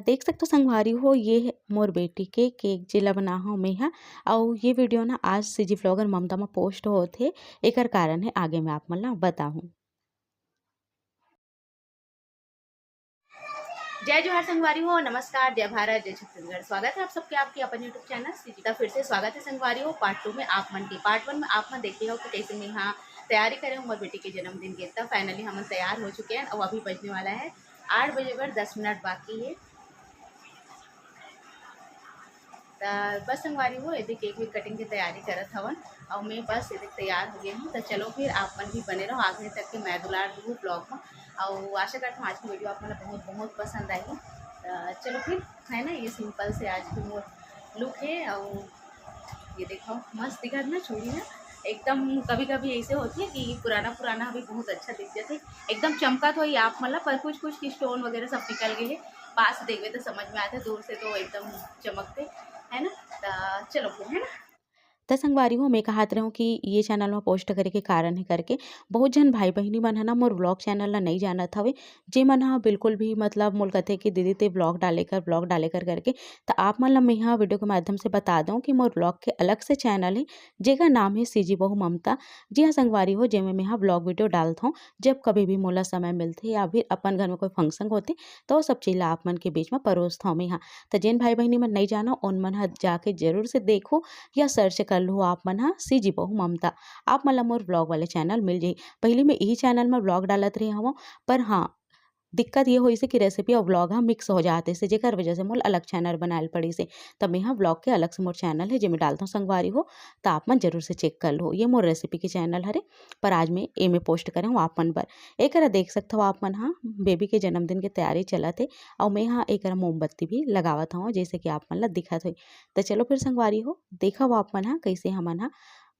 देख सकते हो संगवारी हो ये है मोर बेटी के केक जेला बना हो मैं हा अउ ये वीडियो ना आज से जी व्लॉगर ममता में पोस्ट होथे। एकर कारण है आगे मैं आप मन ला बताहूँ। जय जोहार संगवारी हो, नमस्कार, जय भारत, जय छत्तीसगढ़। स्वागत है आप सबके आपके अपन यूट्यूब चैनल सीता फिर से स्वागत है संगवारी हो। पार्ट 2 में आप मन के पार्ट 1 में आप मन देखे हो कि कैसे मैं यहाँ तैयारी करे हूँ मोर बेटी के जन्मदिन के। तब फाइनली हम तैयार हो चुके हैं और अभी बजने वाला है 8 बजे पर 10 मिनट बाकी है। बस संगवारी हो यदि केक वेक कटिंग की तैयारी करत हवन और मैं बस यदि तैयार हो गई हूँ। तो चलो फिर आप मन भी बने रहो आखिर तक के मैं दुलार दूँ ब्लॉग में। और आशा करता हूँ आज की वीडियो आप मन बहुत बहुत पसंद आई। चलो फिर है ना, ये सिंपल से आज की मोर लुक है। और ये देखो मस्त दिखा ना चूड़ी ना एकदम। कभी कभी ऐसे होती है कि पुराना पुराना अभी बहुत अच्छा दिख जाते, एकदम चमका तो ही आप मतलब, पर कुछ कुछ की स्टोन वगैरह सब निकल गए हैं। पास से देखते तो समझ में आते, दूर से तो एकदम चमकते है ना। चलो फिर है ना। त संगवारी हो मैं कहत रहूँ कि ये चैनल में पोस्ट करे के कारण है करके बहुत जन भाई बहिनी मन है ना मोर व्लॉग चैनल ला नहीं जानत हवे। जे मन हा बिल्कुल भी मतलब मोल कथे कि दीदी ते व्लॉग डाले कर करके तो आप मन ला मैं यहाँ वीडियो के माध्यम से बता दूँ कि मोर व्लॉग के अलग से चैनल है जेका नाम है सीजी बहू ममता। जी हाँ संगवारी हो, जेमे मैं यहाँ व्लॉग वीडियो डालता हूँ जब कभी भी मोला समय मिलते या फिर अपन घर में कोई फंक्शन होते तो वो सब चीज़ ला आप मन के बीच में परोसता हूँ मैं यहाँ। तो जेन भाई बहिनी मन नहीं जानो उन मन हा जाके जरूर से देखो या सर्च कर लो आप मन हा सीजी बहू ममता। आप मन ला मोर व्लॉग वाले चैनल मिल जाही। पहले मैं यही चैनल में व्लॉग डालत रही हूँ, पर हाँ दिक्कत ये होई से कि रेसिपी और व्लॉग हा मिक्स हो जाते से जेकर वजह से मोल अलग चैनल बनायल पड़ी से। तब मैं यहाँ व्लॉग के अलग से मोर चैनल है जेमे डालता हूँ संगवारी हो। तो आप मन जरूर से चेक कर लो, ये मोर रेसिपी के चैनल हरे। पर आज मैं ए में पोस्ट करे हूँ आप मन बर। एक देख सकते हो आप मन हाँ बेबी के जन्मदिन के तैयारी चलत है और मैं यहाँ एक मोमबत्ती भी लगावत हूँ जैसे कि आप मन ला दिखत हुई। तो चलो फिर संगवारी हो देखो आप मन हाँ कैसे हमन हाँ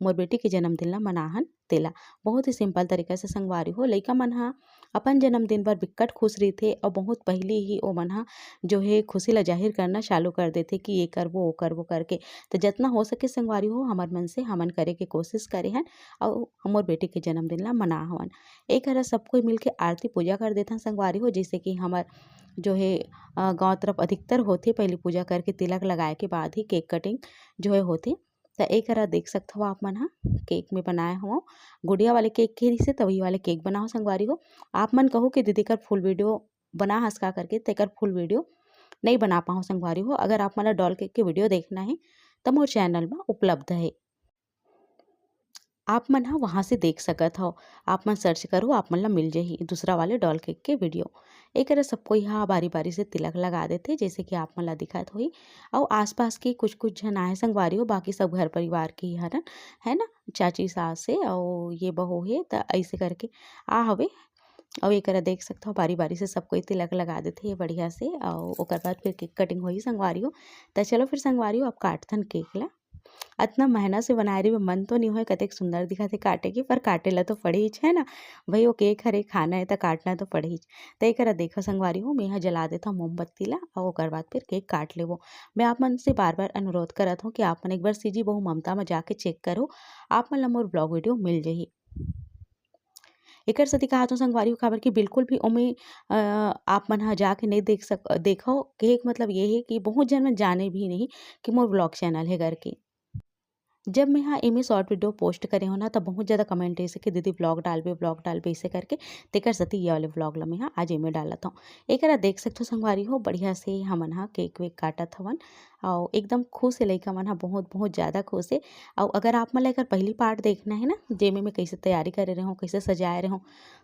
मोर बेटी के जन्मदिन ला मनाहन तेला। बहुत ही सिंपल तरीका से संगवारी हो लइका मन हा अपन जन्मदिन पर बिकट खुश रहीथे और बहुत पहले ही ओ मन हा जो है खुशी ला जाहिर करना चालू कर देथे कि ये करबो वो करबो करके। तो जितना हो सके संगवारी हो हमर मन से हमन करे के कोशिश करे हन और हमर बेटी के जन्मदिन ला मना हवन। एक हरा सब कोई मिलके आरती पूजा कर देथन संगवारी हो, जैसे कि हमर जो है गाँव तरफ अधिकतर होथे पहले पूजा करके तिलक लगाए के बाद ही केक कटिंग जो है होथे। तो एक देख सकते हो आप मन हाँ केक में बनाए हो गुड़िया वाले केक के से तभी वाले केक बनाओ संगवारी हो। आप मन कहो कि दीदी कर फुल वीडियो बना हंसका करके तेकर फुल वीडियो नहीं बना पाओ संगवारी हो। अगर आप मन डॉल केक के वीडियो देखना है तो मोर चैनल में उपलब्ध है, आप मन हाँ वहाँ से देख सकत हो। आप मन सर्च करो आप मन ला मिल जाही दूसरा वाले डॉल केक के वीडियो। एक सबको यहाँ बारी बारी से तिलक लगा देते जैसे कि आप मन ला दिखत होई। और आसपास के कुछ कुछ जन आए संगवारी हो, बाकी सब घर परिवार के ही हरन है ना, चाची सास से और ये बहू है तो ऐसे करके आ हवे। और एक देख सकते हो बारी बारी से सब कोई तिलक लगा देते बढ़िया से और ओकर बाद फिर केक कटिंग होई संगवारी हो। तो चलो फिर संगवारी हो आप काटथन केक ला। इतना मेहनत से बना रही मन तो नहीं हो कतेक सुंदर दिखत है काटे की, पर काटे ला तो पड़े ही है ना भाई, वो केक हरे खाना है तो काटना तो पड़े ही। तो एक देखो संगवारी हो मैं यहाँ जला देता हूँ मोमबत्ती ला और ओकर बाद फिर केक काट लेवो। मैं आप मन से बार बार अनुरोध करत हूँ कि आप मन एक बार सीजी बहू ममता में जाके चेक करो, आप मन ला मोर ब्लॉग वीडियो मिल जाही। एकर सेती कहत हूँ संगवारी हो काबर कि बिल्कुल भी ओमे आप मन ह जाके नहीं देखो केक मतलब ये है कि बहुत जन मन जाने भी नहीं कि मोर व्लॉग चैनल है करके। जब मैं हाँ एमे शॉर्ट वीडियो पोस्ट करे हो ना तब बहुत ज़्यादा कमेंट ऐसे कि दीदी ब्लॉग डालबे ऐसे करके तेकर सती ये वाले व्लॉग ला मैं हाँ आज एमे डालत हूँ। एकरा देख सकते हो संगवारी हो बढ़िया से हमन हाँ केक वेक काटत हवन और एकदम खुश है लइका मन हाँ बहुत बहुत ज़्यादा खुश है। और अगर आप मन ला एकर पहली पार्ट देखना है ना जेमे मैं कैसे तैयारी करे रहे हो कैसे सजाए रहे हो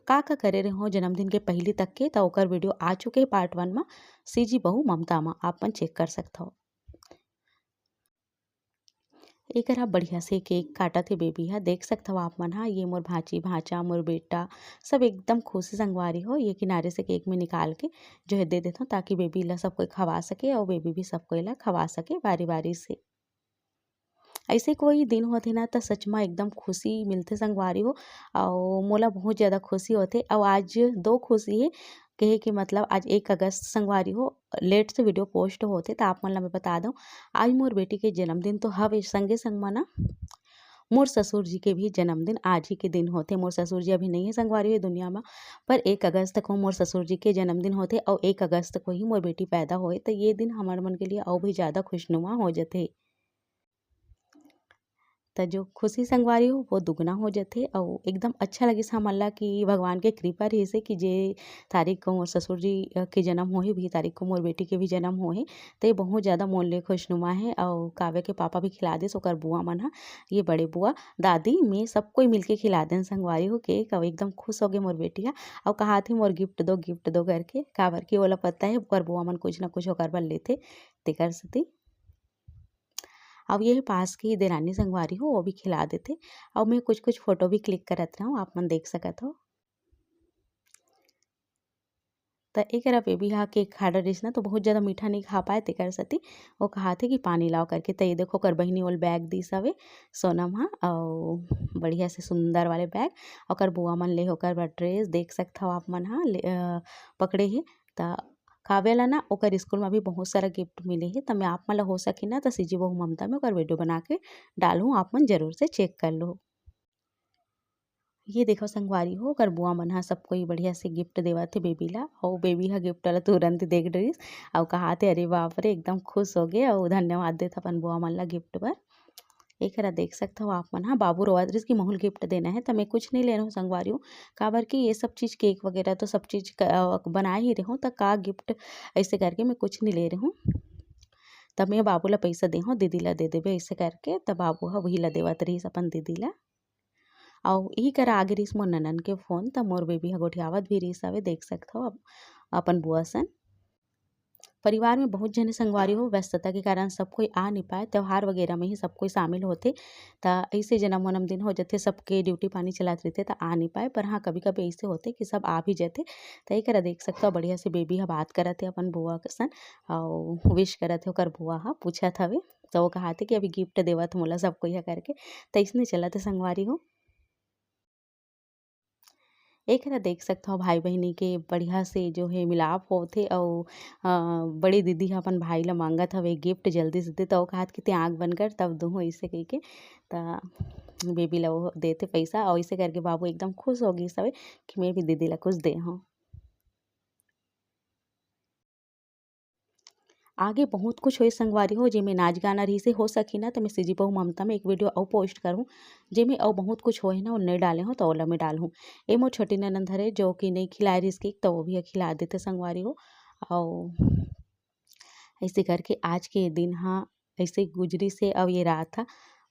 का करे रहे हो जन्मदिन के पहली तक के, तो ओकर वीडियो आ चुके हैं पार्ट 1 में सीजी बहू ममता में, आप मन चेक कर सकते हो। एकरा बढ़िया से केक काटत हे बेबी हा देख सकत हो आप मन हा, ये मोर भांची भांचा मोर बेटा सब एकदम खुशी संगवारी हो। ये किनारे से केक में निकाल के जो है दे देता हूँ ताकि बेबी ला सब कोई खवा सके और बेबी भी सब कोई ला खवा सके बारी बारी से। ऐसे कोई दिन होथे ना तो सच में एकदम खुशी मिलथे संगवारी हो और मोला बहुत ज़्यादा खुशी होथे। और आज दो खुशी है कहे कि मतलब आज 1 अगस्त संगवारी हो लेट से वीडियो पोस्ट होते तो आप मन ला मैं बता दूँ आज मोर बेटी के जन्मदिन तो हवे संगे संग में ना मोर ससुर जी के भी जन्मदिन आज ही के दिन होथे। मोर ससुर जी अभी नहीं है संगवारी हो दुनिया में, पर 1 अगस्त को मोर ससुर जी के जन्मदिन होथे और 1 अगस्त को ही मोर बेटी पैदा होए, तो ये दिन हमर मन के लिए और भी ज़्यादा खुशनुमा हो जाथे। त जो खुशी संगवारी हो वो दुगुना हो जाथे और एकदम अच्छा लगिस हमन ला कि भगवान के कृपा रहिसे कि जे तारीख को मोर ससुर जी के जन्म होही भी तारीख को मोर बेटी के भी जन्म होहे। तो ये बहुत ज़्यादा मोर ले खुशनुमा है और काव्य के पापा भी खिला देस ओकर बुआ मन ह, ये बड़े बुआ दादी में सब कोई मिलके खिला देन संगवारी हो केक और एकदम खुश होगे मोर बेटी ह और कहात हे मोर गिफ्ट दो करके, काबर की ओला पता है ओकर बुआ मन कुछ न कुछ ओकर बर लेथे तेकर सेती। अब ये पास की देरानी संगवारी हो वो भी खिला देथे और मैं कुछ फोटो भी क्लिक करत रहूँ, आप मन देख सकत हो। त एकरा बेबी ह केक खा डरिस ना तो बहुत ज़्यादा मीठा नहीं खा पाए तेकर सेती वो कहात हे कि पानी लाओ करके। त ये देखो ओकर बहिनी ओल बैग दिस हवे सोनम ह अउ बढ़िया से सुंदर वाले बैग। ओकर बुआ मन ले ओकर बर ड्रेस देख सकथव आप मन ह पकड़े हे। त काव्य ला ना ओकर स्कूल में भी बहुत सारा गिफ्ट मिले हे, त मैं आप मन ला हो सके ना त सिजी बहू ममता में ओकर वीडियो बना के डालहूँ, आप मन जरूर से चेक कर लो। ये देखो संगवारी हो ओकर बुआ मन ह सब कोई बढ़िया से गिफ्ट देवत हे बेबी ला और बेबी ह गिफ्ट ला तुरंत ही देख डरिस और कहात हे अरे बाप रे एकदम खुश होगे और धन्यवाद देत अपन बुआ मन ला गिफ्ट बर। एकरा देख सकथव आप मन ह बाबू रोवत रहिस कि मोहुल गिफ्ट देना है, त मैं कुछ नहीं ले रहा हूँ संगवारी हो, काबर की ये सब चीज़ केक वगैरह तो सब चीज़ बना ही रही हूँ, त का गिफ्ट ऐसे करके मैं कुछ नहीं ले रही हूँ। तब मैं बाबू ला पैसा दे हूँ दीदी ला दे देबे ऐसे करके, त बाबू ह वही ला देवत रहिस अपन दीदी ला। अउ इही करा आगे रहिस मोर ननद के फ़ोन, त मोर बेबी ह गोठियावत भी रहिस हवे देख सकथव अपन बुआ सन। परिवार में बहुत जने संगवारी हो व्यस्तता के कारण सब कोई आ नहीं पाए, त्योहार वगैरह में ही सब कोई शामिल होथे। त ऐसे जन्म दिन हो जाथे सबके ड्यूटी पानी चलत रहिथे त आ नहीं पाए, पर हाँ कभी-कभी ऐसे होथे कि सब आ भी जाथे। त एकरा देख सकथव बढ़िया से बेबी ह बात करत हे अपन बुआ के सन अउ विश करत हे ओकर बुआ ह पूछत हवे। त वो कहात हे कि अभी गिफ्ट देवत मोला सब कोई ह करके, त अइसने चलत हे संगवारी हो। एकरा देख सकथव भाई बहिनी के बढ़िया से जो है मिलाप होथे अउ बड़ी दीदी ह अपन भाई ला मांगत हवे गिफ्ट जल्दी से दे, त ओ कहात कि ते आँख बंद कर तब दूहूँ अइसे कहिके। त बेबी ला वो देथे पैसा और अइसे करके बाबू एकदम खुश हो गिस हवे कि मैं भी दीदी ला कुछ दे हूँ। आगे बहुत कुछ होए संगवारी हो जेमे नाच गाना रहिसे, हो सकी ना तो मैं सिजी बहू ममता में एक वीडियो अउ पोस्ट करूँ जेमे अउ बहुत कुछ होए ना नहीं डाले हूँ तो ओला मैं डालहूँ। ए मोर छोटी ननंद हरे जो कि नहीं खिलाए रहिस केक तो वो भी खिला देते संगवारी हो। और ऐसे करके आज के दिन हाँ ऐसे गुजरी से अब ये रात था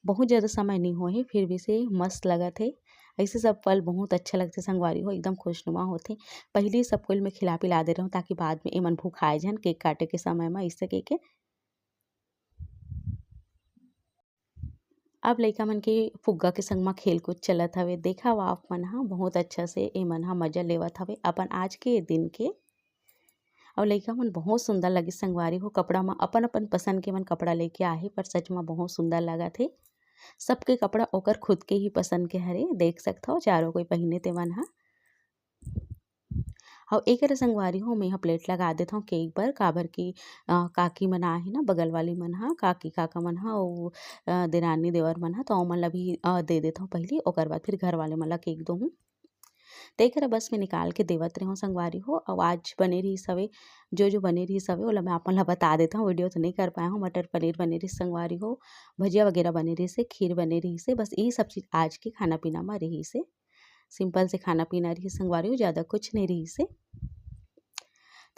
बहुत ज़्यादा समय नहीं होए फिर भी से मस्त लगत है। ऐसे सब पल बहुत अच्छा लगते संगवारी हो एकदम खुशनुमा होते। पहले ही सब कोई मैं खिला पिला दे रहा हूँ ताकि बाद में एमन भूखाए जन केक काटे के समय में ऐसे के। अब लइका मन के फुग्गा के संग म खेल कूद चलत हवे देखा वा आप मन ह बहुत अच्छा से एमन ह मजा लेवत हवे अपन आज के दिन के। और लइका मन बहुत सुंदर लगिस संगवारी हो कपड़ा म अपन पसंद के मन कपड़ा लेके आहे पर सच में बहुत सुंदर लगत हे। सबके कपड़ा ओकर खुद के ही पसंद के हरे देख सकथव चारों कोई पहिने तेमन ह। और एकरे संगवारी हो मैं प्लेट लगा देत हूँ केक बर काबर की काकी मन आहे ना बगल वाली मन ह काकी काका मन ह अउ देरानी देवर मन ह तो ओमन ला भी दे देत हूँ पहले ओकर बाद फिर घर वाले मन ला केक दूहूँ। त एकरा बस में निकाल के देवत रही हूँ संगवारी हो और आज बने रहिस हवे जो बने रहिस हवे ओला मैं आपमन ला बता देता हूँ वीडियो तो नहीं कर पाया हूँ। मटर पनीर बने रहिस संगवारी हो, भजिया वगैरह बने रहिस हे, खीर बने रहिस हे, बस यही सब चीज़ आज के खाना पीना में रहिस हे। सिंपल से खाना पीना रहिस संगवारी हो ज़्यादा कुछ नहीं रहिस हे।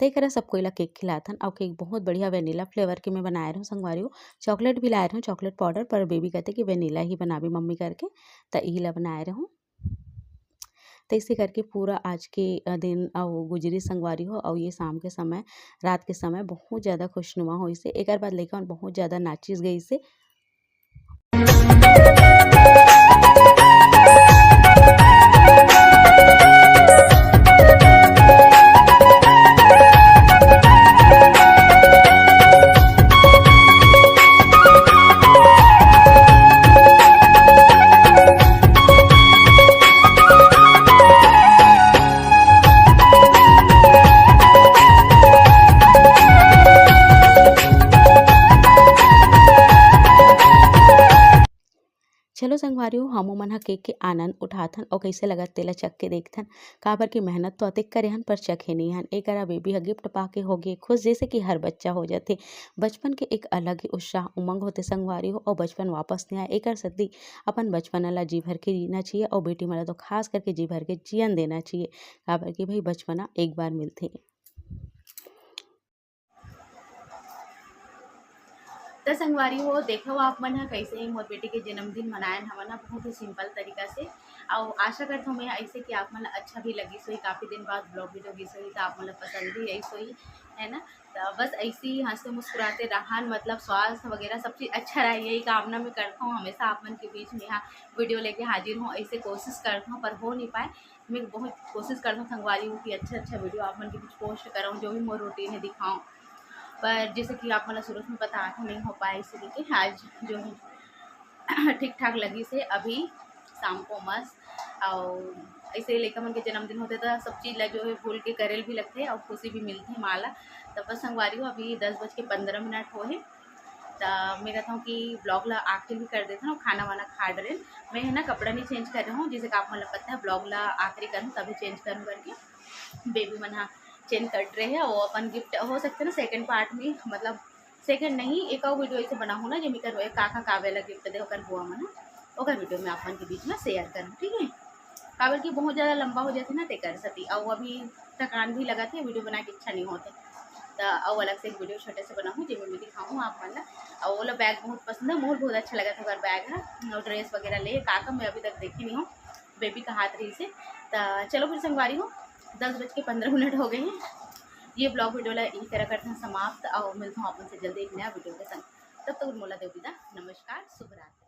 त एकरा सब कोई ला केक खिलाथन और केक बहुत बढ़िया वेनिला फ्लेवर के मैं बनाए रहूँ संगवारी हो। चॉकलेट भी लाए रहूँ चॉकलेट पाउडर पर बेबी कहते कि वेनिला ही बनाबी मम्मी करके त इही ला बनाए रहूँ। तो इसे करके पूरा आज के दिन गुजरी संगवारी हो और ये शाम के समय रात के समय बहुत ज़्यादा खुशनुमा होइसे। एकर बाद लइका मन बहुत ज़्यादा नाचिस गइसे। संगवारी हो हमू मन ह केक के आनंद उठाथन और कइसे लगत तेला चख के देखथन। काबर की मेहनत तो अतेक करे हन पर चखे नइ हन। एकरा बेबी ह गिफ्ट पाके होगे खुश जइसे कि हर बच्चा हो जाथे। बचपन के एक अलग ही उत्साह उमंग होथे संगवारी हो और बचपन वापस नहीं आए एकर सेती अपन बचपन ला जी भर के जीना चाहिए और बेटी मन ला तो खास करके जी भर के जियन देना चाहिए। काबर की भाई बचपना एक बार मिलथे। त संगवारी हो देखो आप मन ह कैसे ही मोर बेटी के जन्मदिन मनायन हमन ह बहुत ही सिंपल तरीका से। और आशा करत हूँ मैं ऐसे कि आप मन ला अच्छा भी लगिस होही, काफ़ी दिन बाद ब्लॉग वीडियो गिस होही तो आप मन ला पसंद भी आइस होही, है ना। तो बस ऐसे ही हंसते मुस्कुराते रहन, मतलब स्वास्थ्य वगैरह सब चीज़ अच्छा रहे यही कामना मैं करता हूँ। हमेशा आप मन के बीच में यहाँ वीडियो लेके हाजिर हूँ, ऐसे कोशिश करता हूँ पर हो नहीं पाए। मैं बहुत कोशिश करता हूँ संगवारी हूँ कि अच्छा अच्छा वीडियो आप मन के बीच पोस्ट करूँ, जो भी मोर रूटीन है दिखाऊँ। पर जैसे कि आप मतलब शुरू में बताया था नहीं हो पाया, इसीलिए आज जो है ठीक ठाक लगी से अभी शाम को मस्त। और ऐसे लेकर मन के जन्मदिन होते तो सब चीज़ ला जो है भूल के करेल भी लगते और खुशी भी मिलती है माला। तब बस संगवारी हो अभी 10:15 हो है। तो मैं कहता हूँ कि ब्लॉग ला आखिर भी कर देता हूँ, खाना वाना खा डरे मैं है ना कपड़ा नहीं चेंज कर रहा हूँ, जैसे कि आप मतलब पता है ब्लॉग ला आखिरी करूँ तभी चेंज करूँ करके बेबी मन हाँ चेंज कर रहे हैं। वो अपन गिफ्ट हो सकते ना सेकंड पार्ट में, मतलब सेकंड नहीं एक और वीडियो ऐसे बनाऊँ ना जो मैं कर काका कावेला गिफ्ट दे ओकर बुआ मन ओकर वीडियो में अपन के बीच में शेयर करूँ, ठीक है। काबर की बहुत ज़्यादा लंबा हो जाते ना ते कर सती और अभी थकान भी लगा थे, वीडियो बना के इच्छा नहीं होते। तो और अलग से एक वीडियो छोटे से बनाऊँ जिसमें मैं दिखाऊँ आप मन ला। और वो वाला बैग बहुत पसंद है, मोर बहुत अच्छा लगा था अगर बैग है और ड्रेस वगैरह ले काका मैं अभी तक देखी नहीं हूँ, बेबी का हाथ रही से। तो चलो फिर संगवारी हो 10:15 हो गए हैं। ये ब्लॉग वीडियो ला यही तरह करते हैं समाप्त और मिलता हूँ अपन से जल्दी एक नया वीडियो के संग। तब तक मोला देव विदा, नमस्कार, शुभ रात्रि।